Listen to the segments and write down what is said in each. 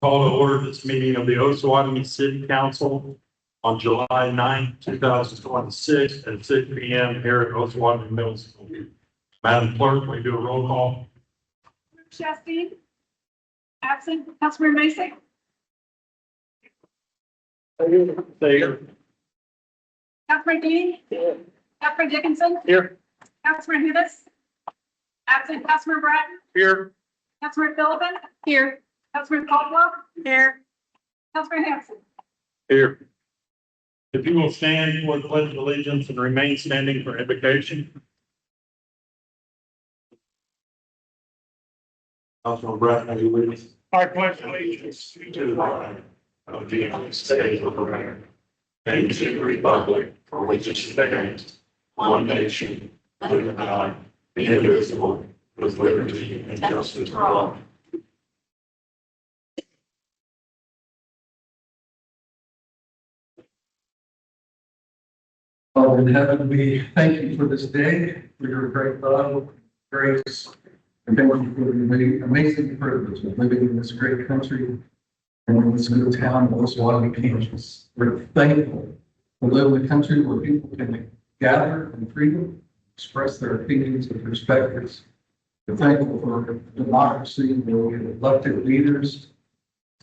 Call to order this meeting of the Osawatomie City Council on July 9th, 2026 at 6 p.m. here at Osawatomie Middle School. Madam Clerk, will you do a roll call? K.S.A. Absent. Councilman Mason. Here. Councilman Dean. Councilman Dickinson. Here. Councilman Hibis. Absent. Councilman Bratton. Here. Councilman Philippin. Here. Councilman Caldwell. Here. Councilman Hanson. Here. If you will stand for the pledge of allegiance and remain standing for invocation. Councilman Bratton, are you with us? I pledge allegiance To the flag of the United States of America and to the republic for which it stands, one nation, under God, indivisible, with liberty and justice for all. Father in heaven, we thank you for this day, for your great love, grace, and thank you for the amazing privilege of living in this great country and in this good town of Osawatomie, Kansas. We're thankful to live in a country where people can gather in freedom, express their opinions and perspectives. We're thankful for democracy, where we have elected leaders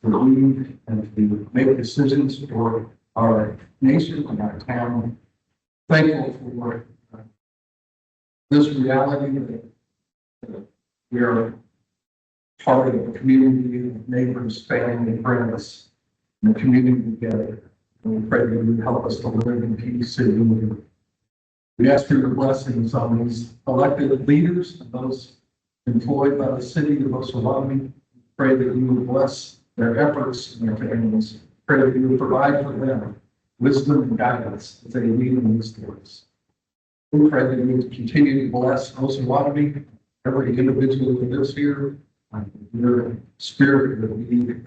to lead and to make decisions for our nation and our town. Thankful for this reality that we are part of a community of neighbors, family, friends, and a community together. And we pray that you help us to live in peace and unity. We ask for your blessings on these elected leaders and those employed by the city of Osawatomie. Pray that you would bless their efforts and their families. Pray that you would provide for them wisdom and guidance as they lead in these stories. We pray that you would continue to bless Osawatomie, every individual who lives here, your spirit would be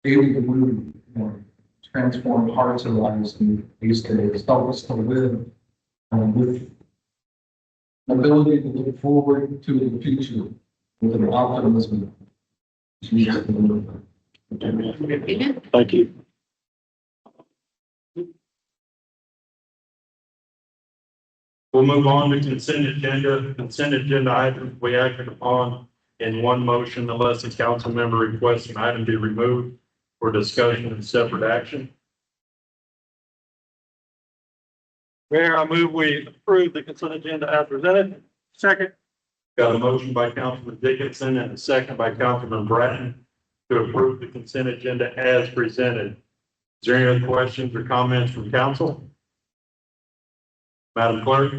able to move and transform hearts and lives in these days. Help us to live with ability to look forward to the future with an optimism. Thank you. We'll move on to consent agenda. Consent agenda items we acted upon in one motion unless a council member requests an item be removed for discussion and separate action. Mayor, I move we approve the consent agenda as presented. Second. Got a motion by Councilman Dickinson and a second by Councilman Bratton to approve the consent agenda as presented. Is there any other questions or comments from council? Madam Clerk?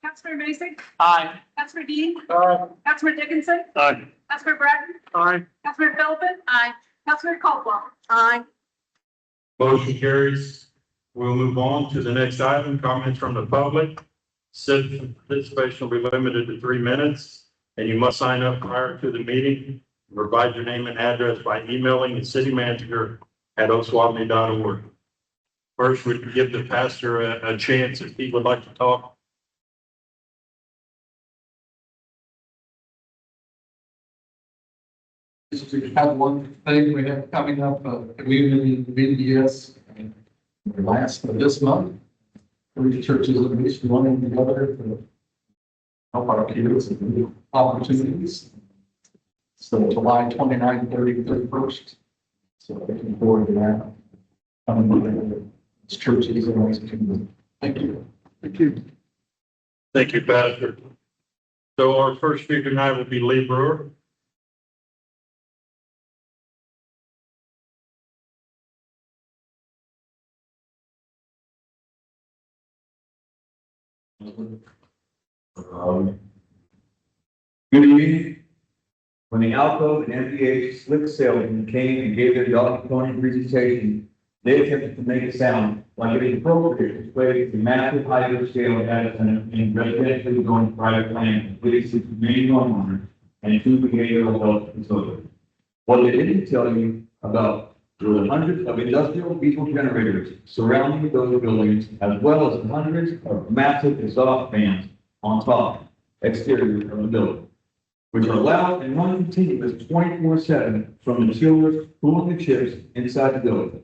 Councilman Mason. Aye. Councilman Dean. Aye. Councilman Dickinson. Aye. Councilman Bratton. Aye. Councilman Philippin. Aye. Councilman Caldwell. Aye. Motion carries. We'll move on to the next item, comments from the public. Citizen participation will be limited to 3 minutes, and you must sign up prior to the meeting. Provide your name and address by emailing the city manager at osawatomie.org. First, we give the pastor a chance if he would like to talk. Just to have one thing we have coming up, community BDS, the last of this month. 3 churches at least running together to help our kids and new opportunities. So July 29th, 30th, 31st. So looking forward to that. It's churches and always community. Thank you. Thank you. Thank you, Pastor. So our first speaker tonight will be Lee Brewer. Good evening. When the Alco and MPH slick salesmen came and gave their dog pony presentation, they attempted to make it sound like it is appropriate to play the massive hydro-scale data center in residentially zoned private land with 6 main homeowners and 2 behavioral health facilities. What they didn't tell you about were the hundreds of industrial diesel generators surrounding those buildings, as well as hundreds of massive exhaust fans on top exterior of the building. which are loud and run continuous 24/7 from the chillers cooling the chips inside the building.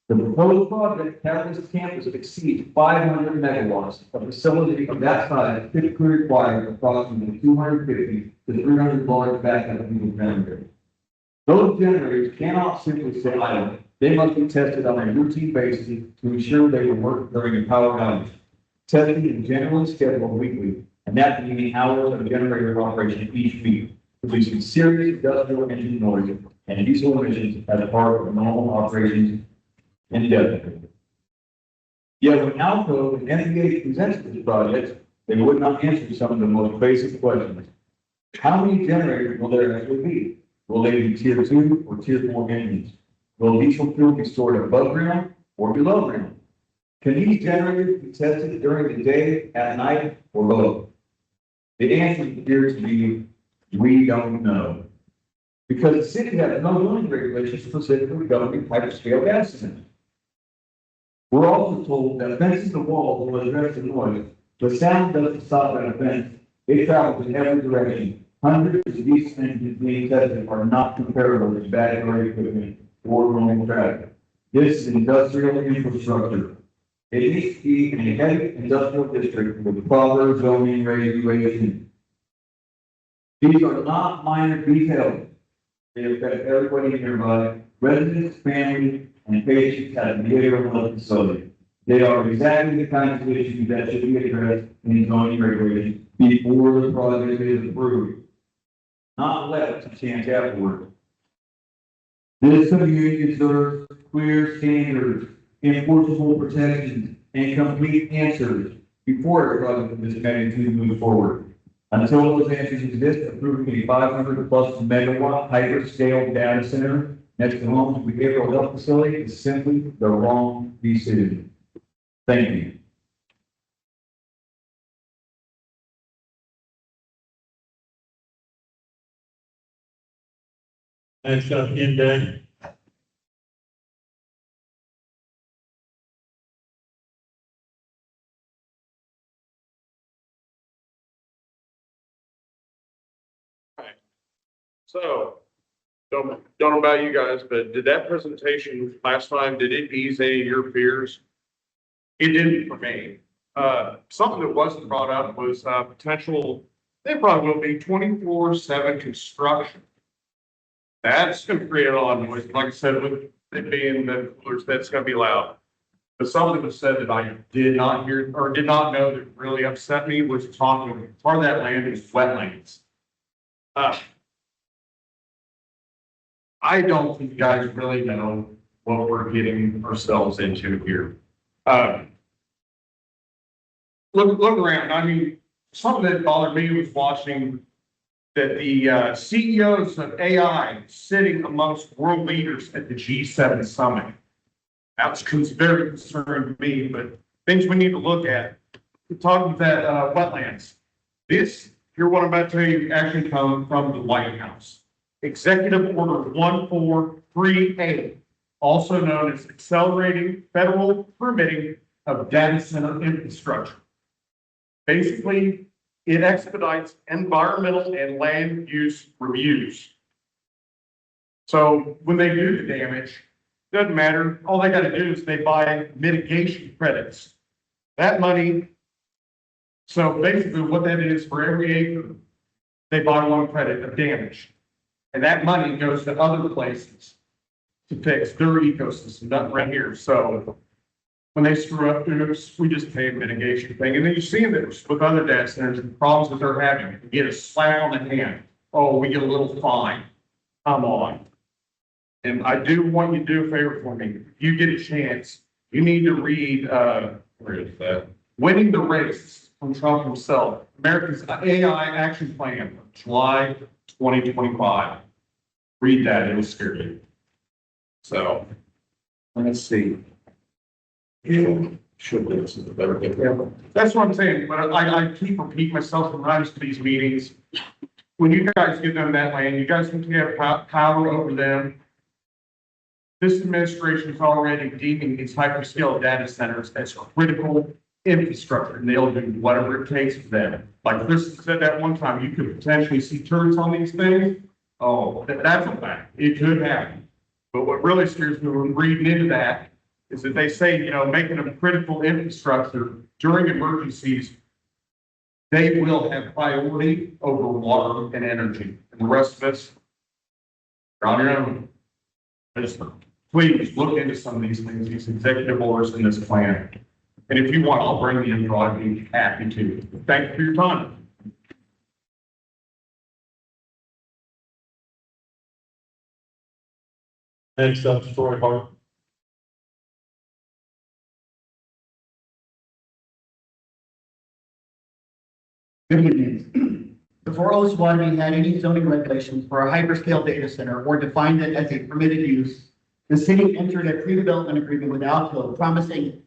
The proposed project, Catalyst Campus, exceeds 500 megawatts. A facility of that size typically requires approximately 250 to 300 large backup diesel generators. Those generators cannot simply sit idle. They must be tested on a routine basis to ensure they will work during a power outage. Testing is generally scheduled weekly, and that means hours of generator operation each week, producing serious industrial engine noise and diesel emissions as part of normal operations indefinitely. Yet when Alco and NVH presented this project, they would not answer some of the most basic questions. How many generators will there actually be? Will they be tier 2 or tier 4 engines? Will diesel fuel be stored above ground or below ground? Can these generators be tested during the day, at night, or both? The answer appears to be, we don't know. Because the city has no zoning regulations specifically governing hyperscale data centers. We're also told that fences and walls will address the noise, but sound doesn't stop at a fence. It travels in every direction. Hundreds of these engines being tested are not comparable to backyard equipment or normal traffic. This is industrial infrastructure. It needs to be in a heavy industrial district with proper zoning regulation. These are not minor details. They affect everybody nearby, residents, families, and patients at the behavioral health facility. They are exactly the kinds of issues that should be addressed in zoning regulations before the project is approved, not left to chance afterward. This community deserves clear standards, enforceable protections, and complete answers before a project of this magnitude moves forward. Until those answers exist, approving a 500+ megawatt hyperscale data center next to homes behavioral health facility is simply the wrong decision. Thank you. Next up, Ken. So, don't know about you guys, but did that presentation last time, did it ease any of your fears? It didn't for me. Something that wasn't brought up was, potential, they probably will be 24/7 construction. That's gonna create a lot of noise. Like I said, with it being the coolers, that's gonna be loud. But something was said that I did not hear or did not know that really upset me was talking, part of that land is wetlands. I don't think you guys really know what we're getting ourselves into here. Look around. I mean, something that bothered me was watching that the CEOs of AI sitting amongst world leaders at the G7 summit. That's very concerning to me, but things we need to look at. We're talking about wetlands. This, here what I'm about to tell you, actually comes from the White House. Executive Order 143A, also known as Accelerating Federal Permitting of Data Center Infrastructure. Basically, it expedites environmental and land use reviews. So when they do the damage, doesn't matter. All they got to do is they buy mitigation credits. That money, so basically what that is, for every acre, they buy one credit of damage. And that money goes to other places to fix their ecosystem, not right here. So when they screw up, we just pay a mitigation thing. And then you see this with other data centers and the problems that they're having. You get a slap on the hand. Oh, we get a little fine. Come on. And I do want you to do a favor for me. If you get a chance, you need to read, where is that? Winning the Race from Trump himself. America's AI Action Plan, July 2025. Read that, it'll scare you. So, let's see. Should listen to better. That's what I'm saying, but I keep repeating myself sometimes to these meetings. When you guys get them that land, you guys think you have power over them. This administration is already deeming these hyperscale data centers as critical infrastructure, and they'll do whatever it takes for them. Like Chris said that one time, you could potentially see turrets on these things. Oh, that's a fact. It could happen. But what really scares me when reading into that is that they say, making them critical infrastructure during emergencies, they will have priority over water and energy. And the rest of us are on your own. Just please look into some of these things, these executive orders in this plan. And if you want, I'll bring the info. I'd be happy to. Thank you for your time. Next up, Troy Hart. Good evening. Before OSWATB had any zoning regulations for a hyperscale data center or defined it as a permitted use, the city entered a pre-development agreement with Alco promising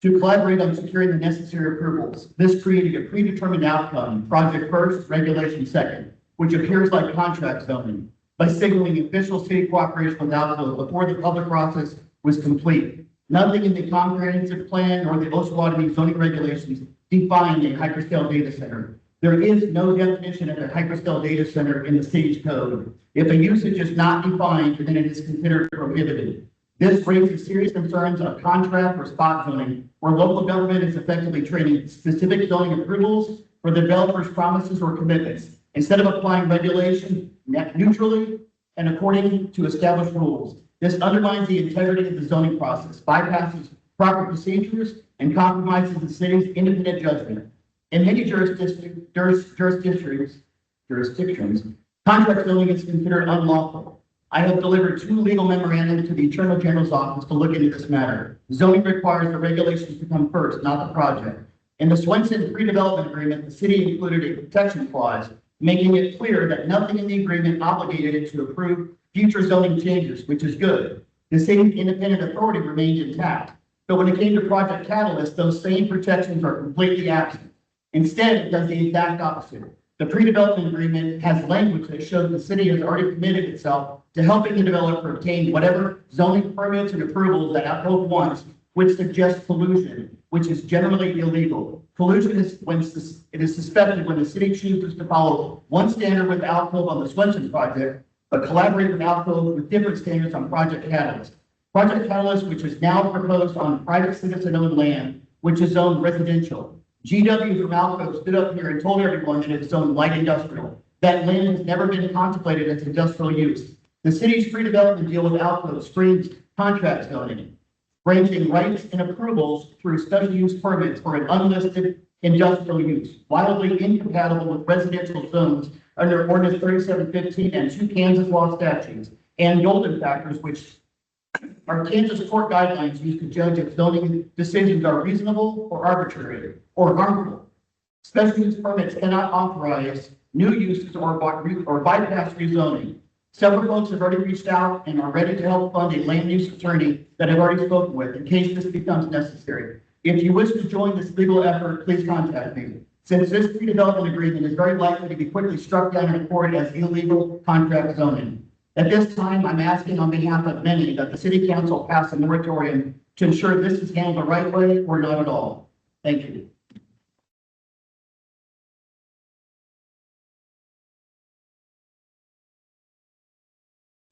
to collaborate on securing the necessary approvals. This created a predetermined outcome, project first, regulation second, which appears like contract zoning, by signaling official city cooperation with Alco before the public process was complete. Nothing in the comprehensive plan or the OSWATB zoning regulations define a hyperscale data center. There is no definition of a hyperscale data center in the city's code. If a usage is not defined, then it is considered prohibited. This raises serious concerns of contract or spot zoning, where local government is effectively trading specific zoning approvals for the developer's promises or commitments, instead of applying regulation neutrally and according to established rules. This undermines the integrity of the zoning process, bypasses proper procedures, and compromises the city's independent judgment. In many jurisdictions, contract zoning is considered unlawful. I have delivered 2 legal memoranda to the Attorney General's office to look into this matter. Zoning requires the regulations to come first, not the project. In the Swenson pre-development agreement, the city included a protection clause, making it clear that nothing in the agreement obligated it to approve future zoning changes, which is good. The city's independent authority remained intact. But when it came to Project Catalyst, those same protections are completely absent. Instead, it does the exact opposite. The pre-development agreement has language that shows the city has already committed itself to helping the developer obtain whatever zoning permits and approvals that Alco wants, which suggests collusion, which is generally illegal. Collusion is when it is suspected when the city chooses to follow one standard with Alco on the Swenson project, but collaborate with Alco with different standards on Project Catalyst. Project Catalyst, which is now proposed on private citizen-owned land, which is zoned residential. GW from Alco stood up here and told everyone that it's zoned light industrial. That land has never been contemplated as industrial use. The city's pre-development deal with Alco screens contract zoning, granting rights and approvals through special use permits for an unlisted industrial use, wildly incompatible with residential zones under Ordinance 3715 and 2 Kansas law statutes, and Golden factors, which are Kansas court guidelines used to judge if zoning decisions are reasonable or arbitrary or harmful. Special use permits cannot authorize new uses or bypass rezoning. Several folks have already reached out and are ready to help fund a land use attorney that I've already spoken with in case this becomes necessary. If you wish to join this legal effort, please contact me. Since this pre-development agreement is very likely to be quickly struck down in court as illegal contract zoning. At this time, I'm asking on behalf of many that the city council pass a moratorium to ensure this is handled the right way or not at all. Thank you.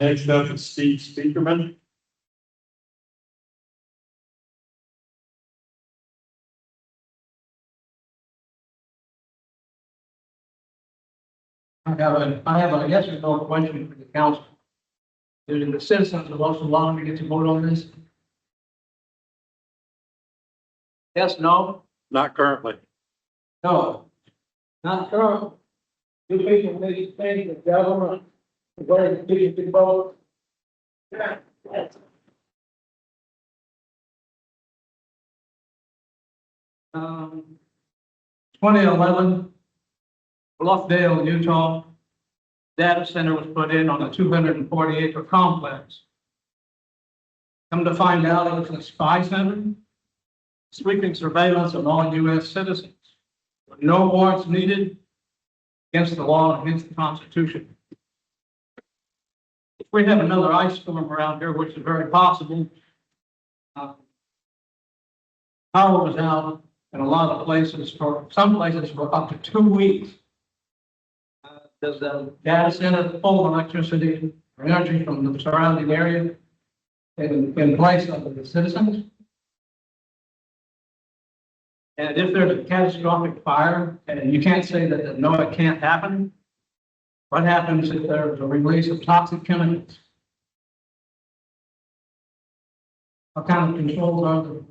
Next up is Steve Speakerman. I have a yes or no question for the council. Do the citizens of Los Alamos get to vote on this? Yes, no? Not currently. No. Not current. You people need to think the government, the way they get to vote. Um, 2011, Bluffdale, Utah, data center was put in on a 240-acre complex. Come to find out, it was a spy center, sweeping surveillance of all U.S. citizens, with no warrants needed, against the law and against the Constitution. If we have another ice storm around here, which is very possible, power was out and a lot of places some places for up to 2 weeks. Does the data center pull electricity or energy from the surrounding area in place of the citizens? And if there's a catastrophic fire, and you can't say that no, it can't happen, what happens if there's a release of toxic chemicals? What kind of controls are there?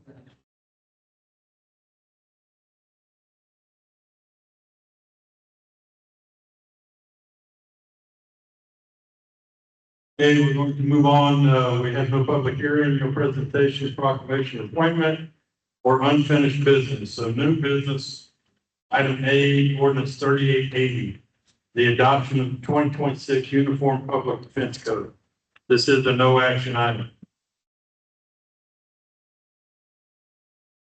Okay, we're going to move on. We have no public hearing, no presentation, proclamation, appointment, or unfinished business. So new business, item A, ordinance 3880, the adoption of 2026 Uniform Public Defense Code. This is a no action item.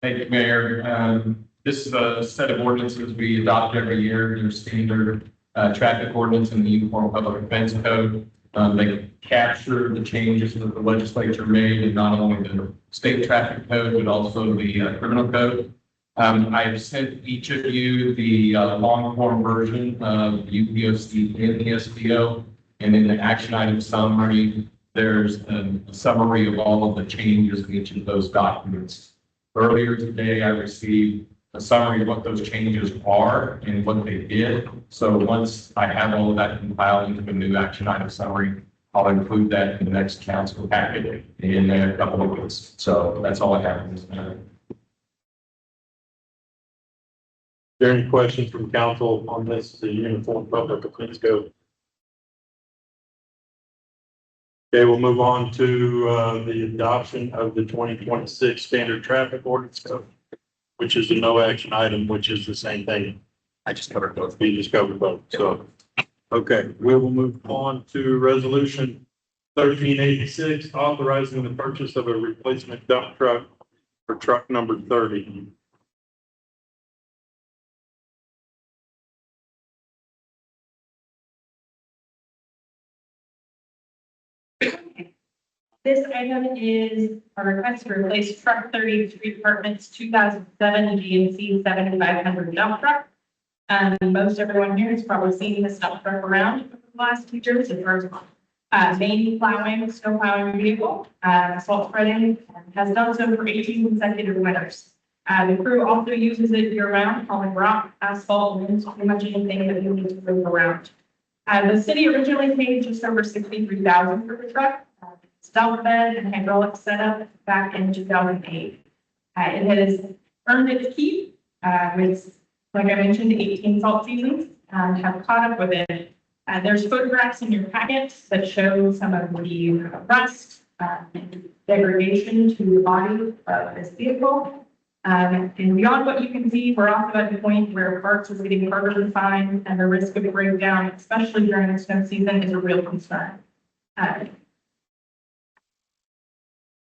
Thank you, Mayor. This is a set of ordinances we adopt every year. They're standard traffic ordinance in the Uniform Public Defense Code. They capture the changes that the legislature made in not only the state traffic code, but also the criminal code. I have sent each of you the long form version of the UPOC and the SBO. And in the action item summary, there's a summary of all of the changes in each of those documents. Earlier today, I received a summary of what those changes are and what they did. So once I have all of that compiled into a new action item summary, I'll include that in the next council packet in a couple of weeks. So that's all I have in this matter. Is there any questions from council on this, the Uniform Public Defense Code? Okay, we'll move on to the adoption of the 2026 Standard Traffic Ordinance Code, which is a no action item, which is the same thing. I just covered both. We just covered both. So, okay, we will move on to resolution 1386, authorizing the purchase of a replacement dump truck for truck number 30. This item is a request to replace truck 30 Street Department's 2007 GMC 7500 dump truck. Most everyone here has probably seen this dump truck around for the last 2 years. It's our main plowing, snow plowing vehicle, salt spreading, and has done so for 18 consecutive winters. The crew also uses it year round, hauling rock, asphalt, and pretty much anything that you need to move around. The city originally paid just over $63,000 for the truck. Dump bed and hydraulic setup back in 2008. It has earned its keep with, like I mentioned, 18 salt seasons and have caught up with it. There's photographs in your packet that show some of the rust and degradation to the body of this vehicle. And beyond what you can see, we're also at the point where parts are getting harder to find and the risk of breakdown, especially during the snow season, is a real concern.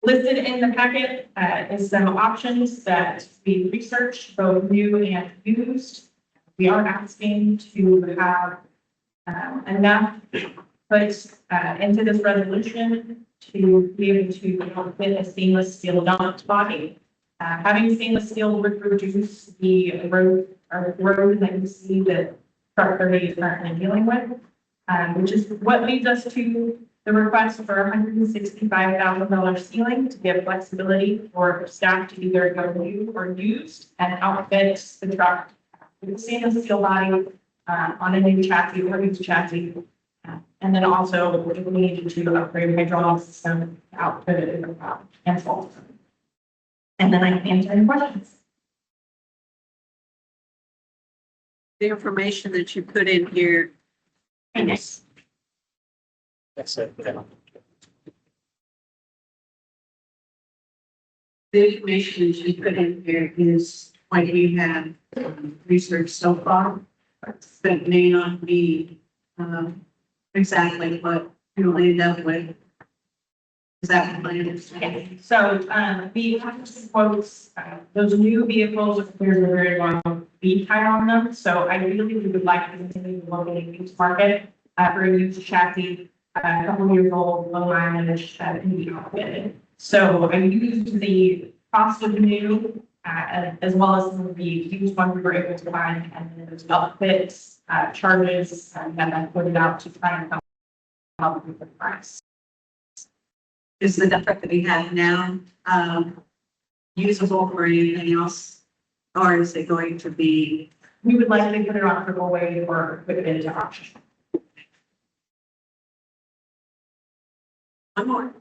Listed in the packet is some options that we researched, both new and used. We are asking to have enough put into this resolution to be able to fit a stainless steel dump body. Having stainless steel would reduce the road that you see that truck 30 is currently dealing with, which is what leads us to the request for $165,000 ceiling to give flexibility for staff to either go new or used and outfit the truck with a stainless steel body on a new chassis or used chassis. And then also if we needed to upgrade hydraulic system to outfit it and salt. And then I can answer any questions. The information that you put in here. Yes. That's it. Yeah. The information that you put in here is what you have researched so far. That may not be exactly what you'll end up with. Is that what I understand? So, we have some quotes, those new vehicles, there's a very long lead time on them. So ideally, we would like to continue to look at a used market, for a used chassis, a couple years old, low mileage, can be outfitted. So I used the cost of new, as well as some of the used ones we were able to find, and then there's outfits, charges, that I put it out to try and help with the price. Is the dump truck that we have now, usable for anything else? Or is it going to be, We would likely put it on triple weight or put it into auction. one more?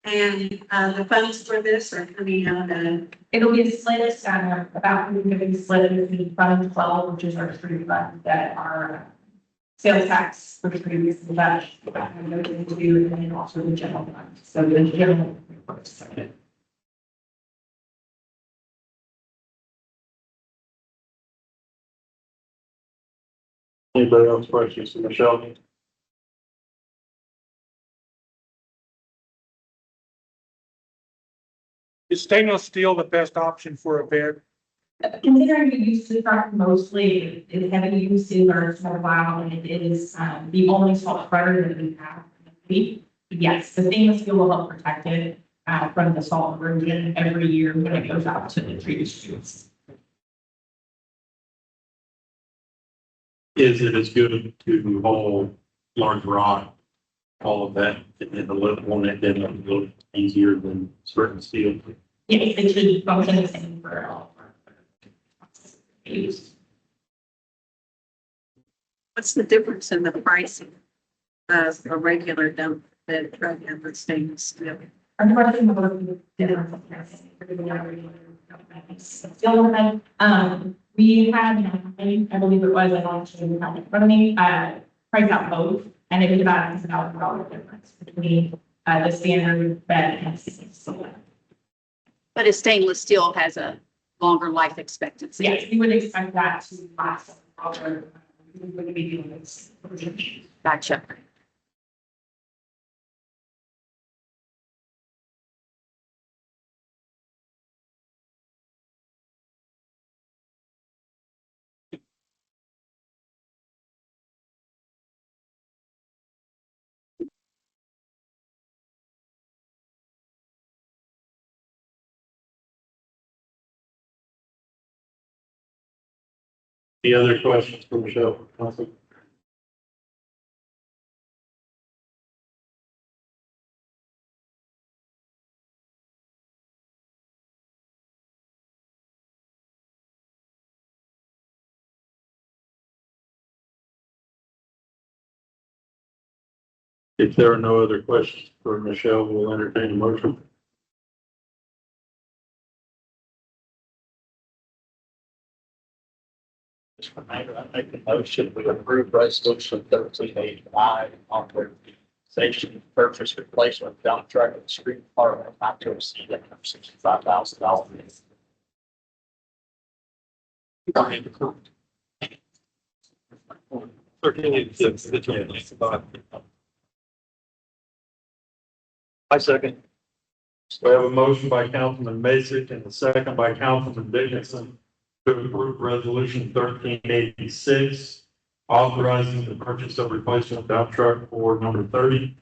And, the funds for this are coming out of, It'll be a split, about, we're going to be split between Fund 12, which is our street fund, that are sales tax for the previous batch, and then also the general fund. So the general. Anybody else questions for Michelle? Is stainless steel the best option for a bid? Considering we use the truck mostly, it heavy use in our summer while, and it is, the only salt spreader that we have in the fleet. Yes, the stainless steel will help protect it, from the salt erosion every year when it goes out to the treated streets. Is it as good to haul large rock, all of that, and then the little one that then a little easier than certain steel? Yes, it should function the same for all of our use. what's the difference in the pricing of a regular dump bed truck and the stainless steel? Our question about the difference. We had, I believe it was, I don't actually have it in front of me, price out both, and it was about a $1,000 difference between, the standard bed and stainless steel. But a stainless steel has a longer life expectancy. Yes, we would expect that to last longer. We wouldn't be doing this. Gotcha. Any other questions for Michelle? Council? If there are no other questions for Michelle, we'll entertain a motion. Mr. Mayor, I make a motion, we approve resolution 1385 authorization purchase replacement dump truck and street department not to exceed $65,000. I second. So we have a motion by Councilman Masick and a second by Councilman Dickinson to approve resolution 1386, authorizing the purchase of replacement dump truck for number 30,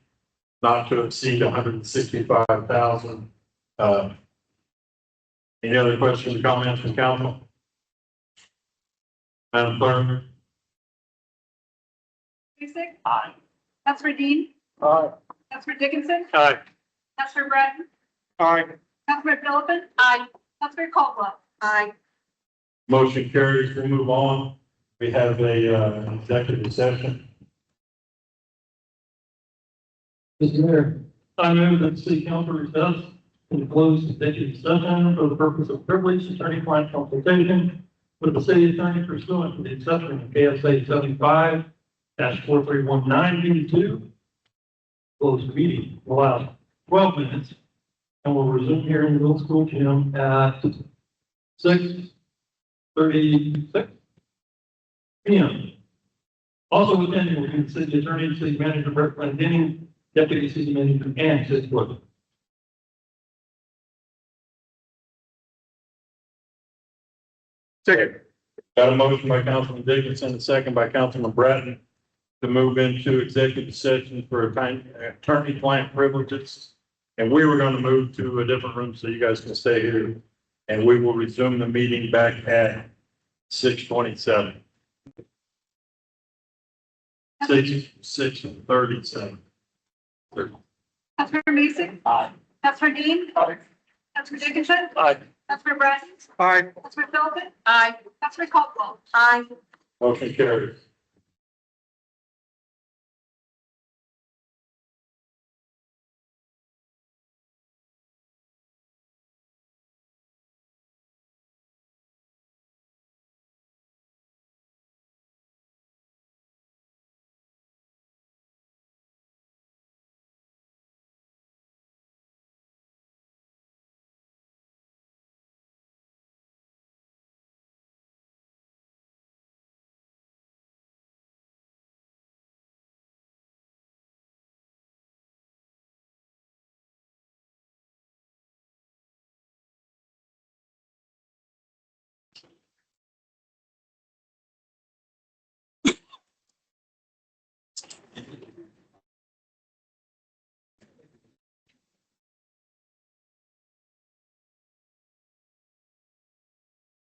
not to exceed 165,000. Any other questions or comments from council? Madam Clerk? Mason, Aye. Councilor Dean, Aye. Councilor Dickinson, Aye. Councilor Bratton, Aye. Councilor Philippin, Aye. Councilor Caldwell. Aye. Motion carries. We'll move on. We have a executive session. Mr. Mayor, I move that the city council recess and close executive session for the purpose of privileged attorney-client consultation with the city attorney pursuant to the exception of K.S.A. 75-4319B2. Closed meeting will allow 12 minutes and will resume here in the middle school gym at 6:36 p.m. Also attending will be the city attorney, city manager, Brett Glendenning, deputy city manager, and city clerk. Second. Got a motion by Councilman Dickinson, a second by Councilman Bratton to move into executive session for attorney-client privileges. And we were going to move to a different room so you guys can stay here. and we will resume the meeting back at 6:27. 6:37. Councilmember Mason. Aye. Councilmember Dean. Aye. Councilmember Dickinson. Aye. Councilmember Bratton. Aye. Councilmember Philippin. Aye. Councilmember Caldwell. Aye. Motion carries.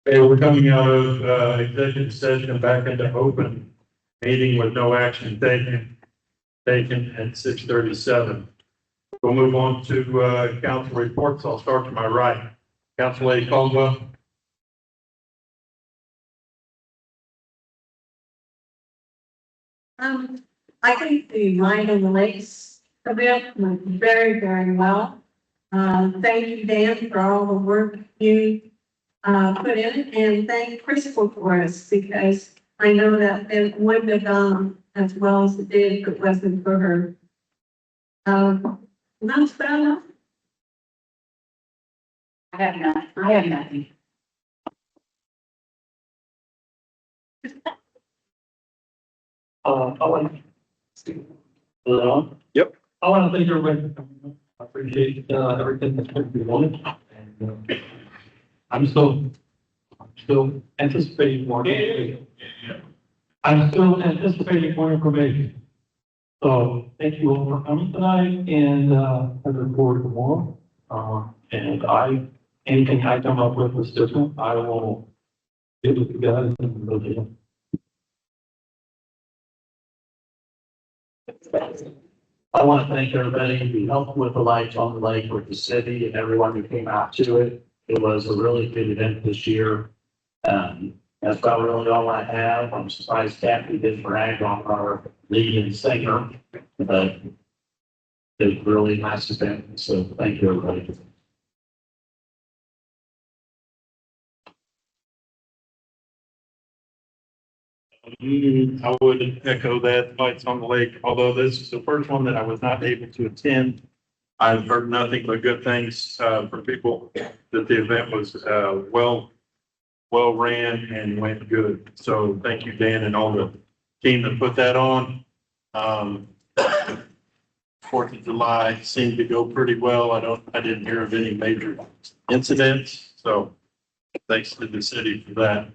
Okay, we're coming out of executive session and back into open meeting with no action taken at 6:37. We'll move on to council reports. I'll start to my right. Council Lady Caldwell. I think the line on the lakes event went very, very well. Thank you, Dan, for all the work you put in, and thank Crystal for us, because I know that it wouldn't have gone as well as it did if it wasn't for her. That's about enough. I have none. I have nothing. I want to. Yep. I want to thank everybody for coming. I appreciate, everything that's been going on. And, I'm still anticipating more. I'm still anticipating more information. So thank you all for coming tonight, and, I look forward to more. And anything I come up with is different, I will get with you guys and we'll do it. I want to thank everybody who helped with the lights on the lake with the city and everyone who came out to it. It was a really good event this year. That's about really all I have. I'm surprised Kathy didn't brag on our lead singer, but it was really nice event. So thank you, everybody. I would echo that, lights on the lake, although this is the first one that I was not able to attend. I've heard nothing but good things, from people that the event was, well ran and went good. So thank you, Dan, and all the team that put that on. 4th of July seemed to go pretty well. I didn't hear of any major incidents, so thanks to the city for that.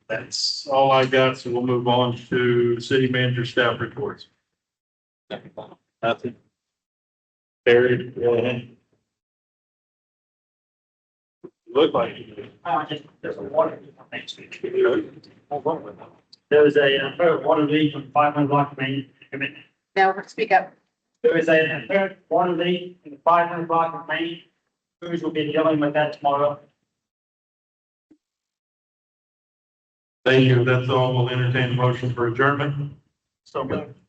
That's all I got, so we'll move on to city manager staff reports. Nothing. Barry, go ahead. Look like you do. There's a water. There was a water leak from 500 block main. Now, speak up. There is a third water leak in the 500 block of main. Crews will be dealing with that tomorrow. Thank you. That's all. We'll entertain a motion for adjournment. So moved.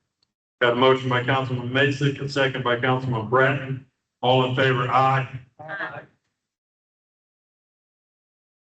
Got a motion by Councilman Mason, a second by Councilman Bratton. All in favor, aye. Aye.